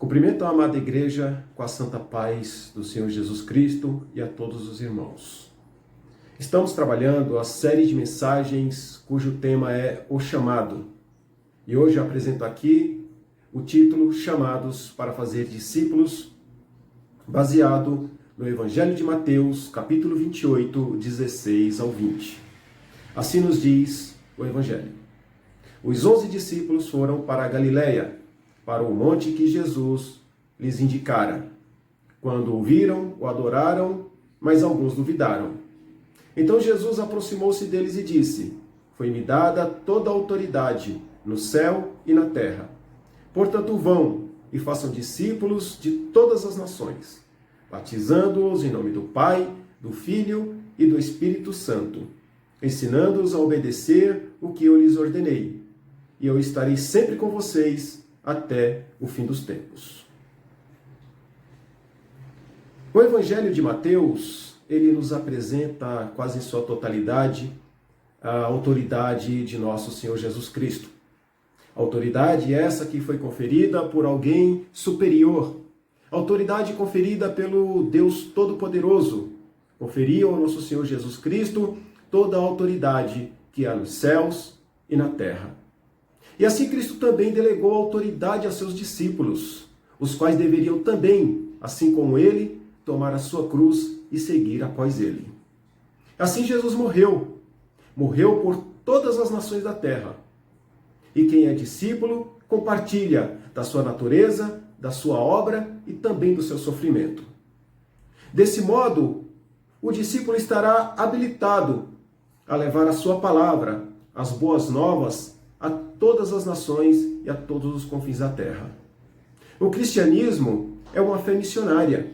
Cumprimento a amada igreja com a santa paz do Senhor Jesus Cristo e a todos os irmãos. Estamos trabalhando a série de mensagens cujo tema é O Chamado. E hoje eu apresento aqui o título Chamados para fazer discípulos, baseado no Evangelho de Mateus, capítulo 28, 16 ao 20. Assim nos diz o Evangelho. Os 11 discípulos foram para a Galileia, para o monte que Jesus lhes indicara. Quando ouviram, o adoraram, mas alguns duvidaram. Então Jesus aproximou-se deles e disse: Foi-me dada toda a autoridade no céu e na terra. Portanto, vão e façam discípulos de todas as nações, batizando-os em nome do Pai, do Filho e do Espírito Santo, ensinando-os a obedecer o que eu lhes ordenei. E eu estarei sempre com vocês até o fim dos tempos. O Evangelho de Mateus, ele nos apresenta quase em sua totalidade a autoridade de nosso Senhor Jesus Cristo. Autoridade essa que foi conferida por alguém superior. Autoridade conferida pelo Deus Todo-Poderoso. Conferiu ao nosso Senhor Jesus Cristo toda a autoridade que há nos céus e na terra. E assim Cristo também delegou autoridade a seus discípulos, os quais deveriam também, assim como ele, tomar a sua cruz e seguir após ele. Assim Jesus morreu por todas as nações da terra. E quem é discípulo compartilha da sua natureza, da sua obra e também do seu sofrimento. Desse modo, o discípulo estará habilitado a levar a sua palavra, as boas novas, a todas as nações e a todos os confins da terra. O cristianismo é uma fé missionária.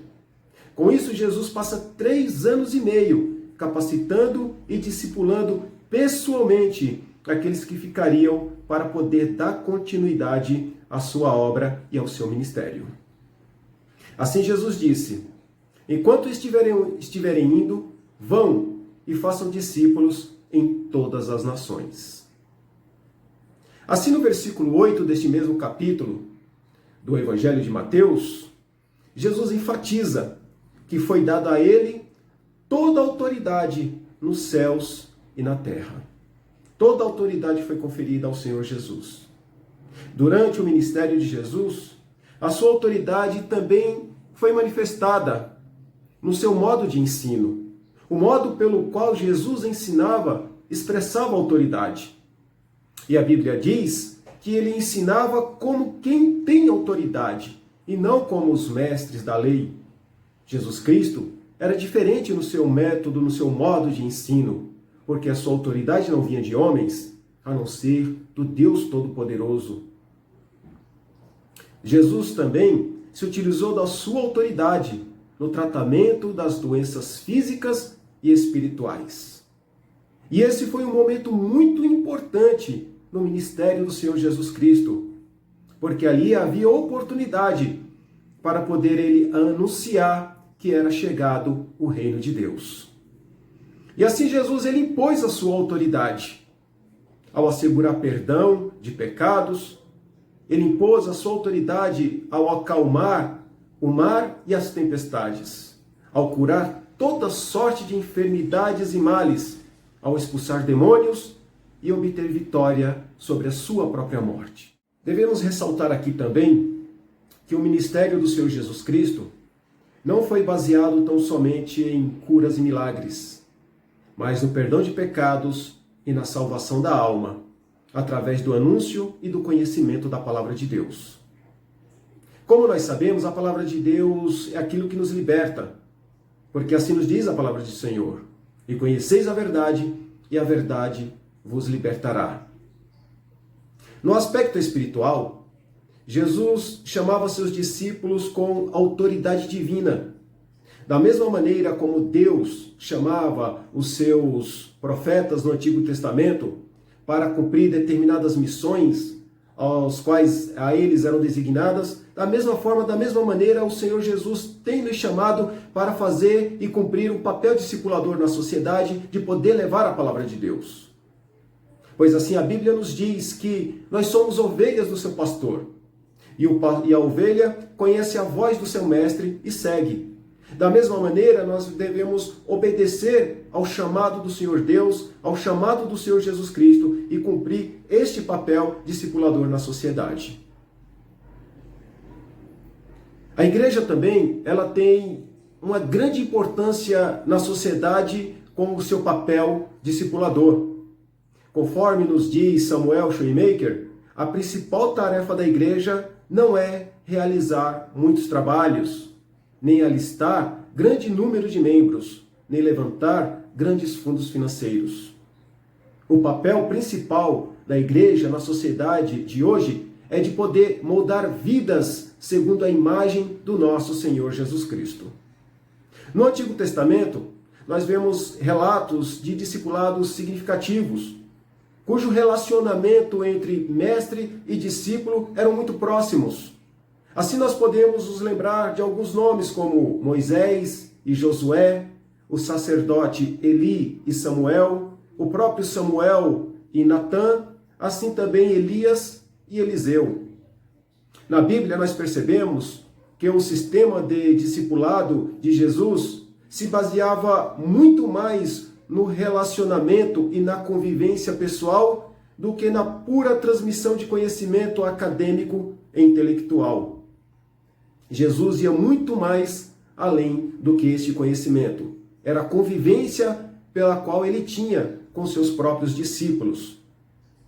Com isso, Jesus passa 3 anos e meio capacitando e discipulando pessoalmente aqueles que ficariam para poder dar continuidade à sua obra e ao seu ministério. Assim Jesus disse: Enquanto estiverem indo, vão e façam discípulos em todas as nações. Assim, no versículo 8 deste mesmo capítulo do Evangelho de Mateus, Jesus enfatiza que foi dada a ele toda a autoridade nos céus e na terra. Toda a autoridade foi conferida ao Senhor Jesus. Durante o ministério de Jesus, a sua autoridade também foi manifestada no seu modo de ensino. O modo pelo qual Jesus ensinava expressava autoridade. E a Bíblia diz que ele ensinava como quem tem autoridade e não como os mestres da lei. Jesus Cristo era diferente no seu método, no seu modo de ensino, porque a sua autoridade não vinha de homens, a não ser do Deus Todo-Poderoso. Jesus também se utilizou da sua autoridade no tratamento das doenças físicas e espirituais. E esse foi um momento muito importante no ministério do Senhor Jesus Cristo, porque ali havia oportunidade para poder ele anunciar que era chegado o reino de Deus. E assim Jesus ele impôs a sua autoridade ao assegurar perdão de pecados, ele impôs a sua autoridade ao acalmar o mar e as tempestades, ao curar toda sorte de enfermidades e males, ao expulsar demônios e obter vitória sobre a sua própria morte. Devemos ressaltar aqui também que o ministério do Senhor Jesus Cristo não foi baseado tão somente em curas e milagres, mas no perdão de pecados e na salvação da alma, através do anúncio e do conhecimento da palavra de Deus. Como nós sabemos, a palavra de Deus é aquilo que nos liberta, porque assim nos diz a palavra do Senhor: E conheceis a verdade, e a verdade vos libertará. No aspecto espiritual, Jesus chamava seus discípulos com autoridade divina. Da mesma maneira como Deus chamava os seus profetas no Antigo Testamento para cumprir determinadas missões aos quais a eles eram designadas, da mesma forma, da mesma maneira, o Senhor Jesus tem nos chamado para fazer e cumprir um papel discipulador na sociedade, de poder levar a palavra de Deus. Pois assim a Bíblia nos diz que nós somos ovelhas do seu pastor. E a ovelha conhece a voz do seu mestre e segue. Da mesma maneira, nós devemos obedecer ao chamado do Senhor Deus, ao chamado do Senhor Jesus Cristo e cumprir este papel discipulador na sociedade. A igreja também, ela tem uma grande importância na sociedade com o seu papel discipulador. Conforme nos diz Samuel Shoemaker, a principal tarefa da igreja não é realizar muitos trabalhos, nem alistar grande número de membros, nem levantar grandes fundos financeiros. O papel principal da igreja na sociedade de hoje é de poder moldar vidas segundo a imagem do nosso Senhor Jesus Cristo. No Antigo Testamento, nós vemos relatos de discipulados significativos, cujo relacionamento entre mestre e discípulo eram muito próximos. Assim nós podemos nos lembrar de alguns nomes como Moisés e Josué, o sacerdote Eli e Samuel, o próprio Samuel e Natã, assim também Elias e Eliseu. Na Bíblia nós percebemos que o sistema de discipulado de Jesus se baseava muito mais no relacionamento e na convivência pessoal do que na pura transmissão de conhecimento acadêmico e intelectual. Jesus ia muito mais além do que este conhecimento. Era a convivência pela qual ele tinha com seus próprios discípulos.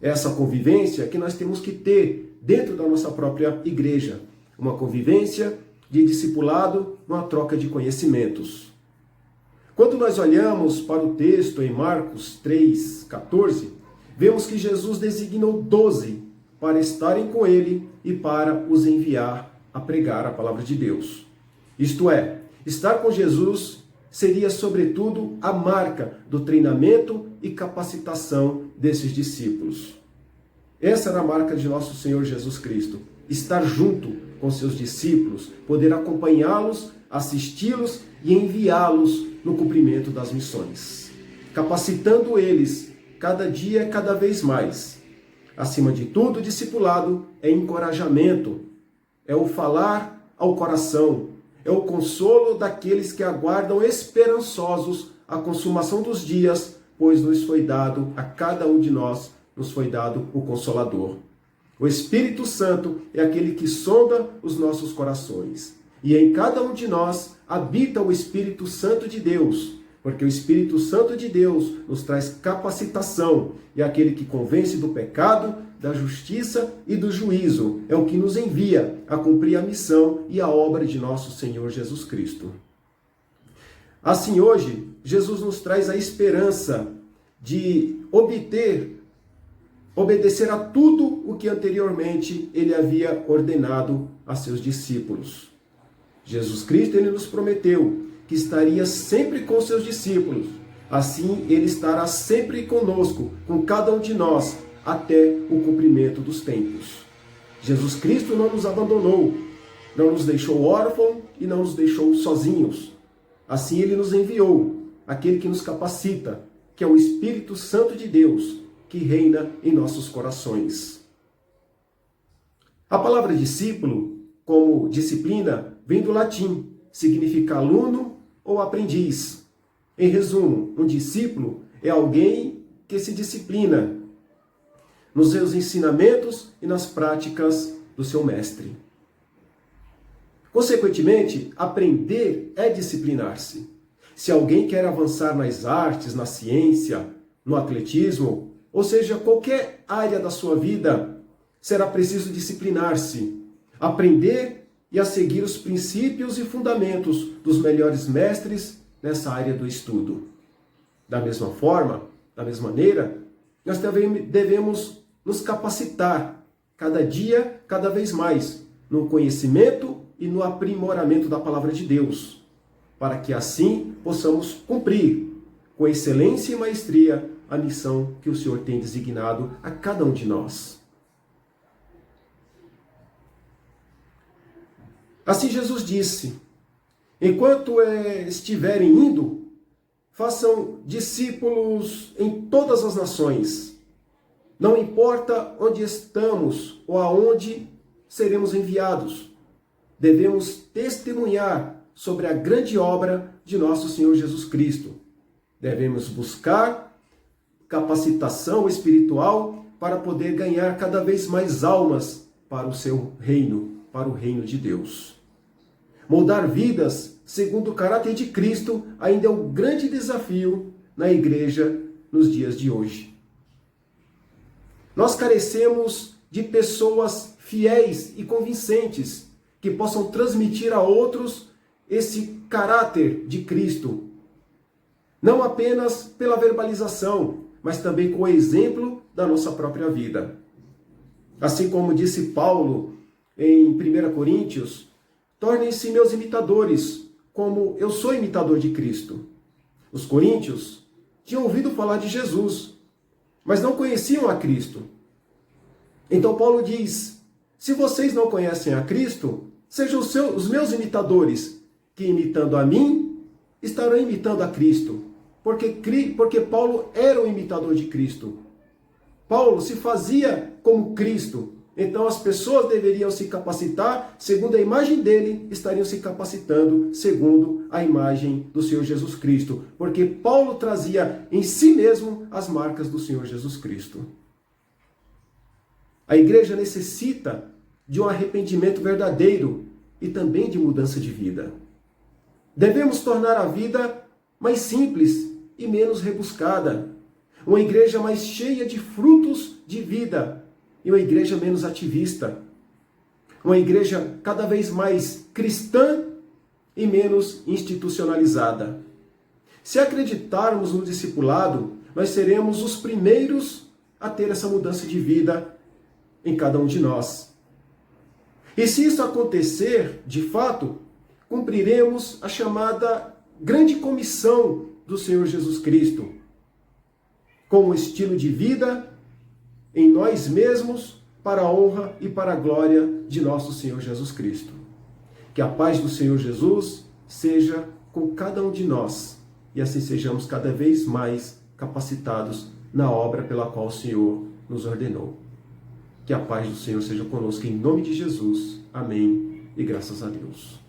Essa convivência que nós temos que ter dentro da nossa própria igreja. Uma convivência de discipulado, uma troca de conhecimentos. Quando nós olhamos para o texto em Marcos 3,14, vemos que Jesus designou 12 para estarem com ele e para os enviar a pregar a palavra de Deus. Isto é, estar com Jesus seria, sobretudo, a marca do treinamento e capacitação desses discípulos. Essa era a marca de nosso Senhor Jesus Cristo. Estar junto com seus discípulos, poder acompanhá-los, assisti-los e enviá-los no cumprimento das missões, capacitando eles cada dia, cada vez mais. Acima de tudo, o discipulado é encorajamento, é o falar ao coração, é o consolo daqueles que aguardam esperançosos a consumação dos dias, pois nos foi dado, a cada um de nós, nos foi dado o Consolador. O Espírito Santo é aquele que sonda os nossos corações. E em cada um de nós habita o Espírito Santo de Deus, porque o Espírito Santo de Deus nos traz capacitação, e é aquele que convence do pecado, da justiça e do juízo. É o que nos envia a cumprir a missão e a obra de nosso Senhor Jesus Cristo. Assim, hoje, Jesus nos traz a esperança de obedecer a tudo o que anteriormente ele havia ordenado a seus discípulos. Jesus Cristo, ele nos prometeu que estaria sempre com seus discípulos. Assim, ele estará sempre conosco, com cada um de nós, até o cumprimento dos tempos. Jesus Cristo não nos abandonou, não nos deixou órfãos e não nos deixou sozinhos. Assim, ele nos enviou, aquele que nos capacita, que é o Espírito Santo de Deus, que reina em nossos corações. A palavra discípulo, como disciplina, vem do latim, significa aluno ou aprendiz. Em resumo, um discípulo é alguém que se disciplina nos seus ensinamentos e nas práticas do seu mestre. Consequentemente, aprender é disciplinar-se. Se alguém quer avançar nas artes, na ciência, no atletismo, ou seja, qualquer área da sua vida, será preciso disciplinar-se, aprender e a seguir os princípios e fundamentos dos melhores mestres nessa área do estudo. Da mesma forma, da mesma maneira, nós devemos nos capacitar cada dia, cada vez mais, no conhecimento e no aprimoramento da palavra de Deus, para que assim possamos cumprir com excelência e maestria a missão que o Senhor tem designado a cada um de nós. Assim Jesus disse: enquanto estiverem indo, façam discípulos em todas as nações. Não importa onde estamos ou aonde seremos enviados. devemos testemunhar sobre a grande obra de nosso Senhor Jesus Cristo. Devemos buscar capacitação espiritual para poder ganhar cada vez mais almas para o seu reino, para o reino de Deus. Moldar vidas segundo o caráter de Cristo ainda é um grande desafio na igreja nos dias de hoje. Nós carecemos de pessoas fiéis e convincentes que possam transmitir a outros esse caráter de Cristo. Não apenas pela verbalização, mas também com o exemplo da nossa própria vida. Assim como disse Paulo em 1 Coríntios, tornem-se meus imitadores, como eu sou imitador de Cristo. Os coríntios tinham ouvido falar de Jesus, mas não conheciam a Cristo. Então Paulo diz, se vocês não conhecem a Cristo, sejam os meus imitadores, que imitando a mim, estarão imitando a Cristo. Porque Paulo era um imitador de Cristo. Paulo se fazia como Cristo. Então as pessoas deveriam se capacitar, segundo a imagem dele, estariam se capacitando segundo a imagem do Senhor Jesus Cristo. Porque Paulo trazia em si mesmo as marcas do Senhor Jesus Cristo. A igreja necessita de um arrependimento verdadeiro e também de mudança de vida. Devemos tornar a vida mais simples e menos rebuscada. Uma igreja mais cheia de frutos de vida e uma igreja menos ativista. Uma igreja cada vez mais cristã e menos institucionalizada. Se acreditarmos no discipulado, nós seremos os primeiros a ter essa mudança de vida em cada um de nós. E se isso acontecer, de fato, cumpriremos a chamada grande comissão do Senhor Jesus Cristo, com um estilo de vida em nós mesmos, para a honra e para a glória de nosso Senhor Jesus Cristo. Que a paz do Senhor Jesus seja com cada um de nós, e assim sejamos cada vez mais capacitados na obra pela qual o Senhor nos ordenou. Que a paz do Senhor seja conosco em nome de Jesus. Amém. E graças a Deus.